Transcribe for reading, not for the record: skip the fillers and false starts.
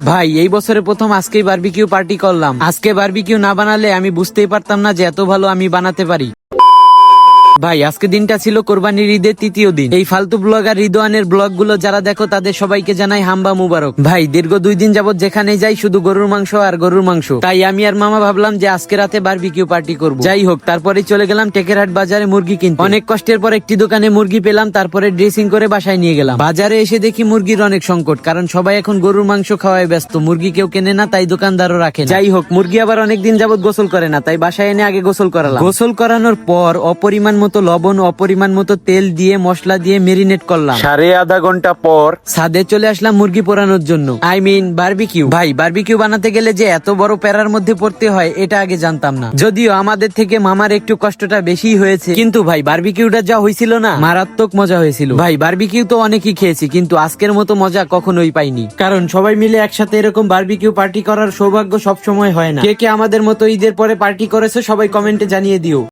ভাই এই বছরে প্রথম আজকেই বারবিকিউ পার্টি করলাম। আজকে বারবিকিউ না বানালে আমি বুঝতেই পারতাম না যে এত ভালো আমি বানাতে পারি। ভাই আজকে দিনটা ছিল কোরবানির ঈদের তৃতীয় দিন। এই ফালতু ব্লগার রিদওয়ানের ব্লগ গুলো যারা দেখো তাদের সবাইকে জানাই হাম্বা মুবারক। ভাই দীর্ঘ 2 দিন যাবত যেখানে যাই শুধু গরুর মাংস আর গরুর মাংস। তাই আমি আর মামা ভাবলাম যে আজকে রাতে বারবিকিউ পার্টি করব। যাই হোক, তারপরে চলে গেলাম টেকেরহাট বাজারে মুরগি কিনতে। অনেক কষ্টের পর একটি দোকানে মুরগি পেলাম, তারপরে ড্রেসিং করে বাসায় নিয়ে গেলাম। বাজারে এসে দেখি মুরগির অনেক সংকট, কারণ সবাই এখন গরুর মাংস খাওয়ায় ব্যস্ত, মুরগি কেউ কেনে না, তাই দোকানদারও রাখে না। যাই হোক, মুরগি আবার অনেকদিন যাবত গোসল করে না, তাই বাসায় এনে আগে গোসল করালাম। গোসল করানোর পর অপরিমাণ মতো লবণ, পরিমাণ মতো তেল দিয়ে মশলা দিয়ে মেরিনেট করলাম। ½ ঘন্টা পর ছাদে চলে আসলাম মুরগি পোড়ানোর জন্য, আই মিন বারবিকিউ। ভাই বারবিকিউ বানাতে গেলে যে এত বড় প্যারার মধ্যে পড়তে হয় এটা আগে জানতাম না। যদিও আমাদের থেকে মামার একটু কষ্টটা বেশি হয়েছে, কিন্তু ভাই বারবিকিউটা যা হয়েছিল না, মারাত্মক মজা হয়েছিল। ভাই বারবিকিউ তো অনেকই খেয়েছি, কিন্তু আজকের মতো মজা কখনোই পাইনি, কারণ সবাই মিলে একসাথে এরকম বারবিকিউ পার্টি করার সৌভাগ্য সব সময় হয় না। কে কে আমাদের মতো ঈদের পরে পার্টি করেছে সবাই কমেন্টে জানিয়ে দিও।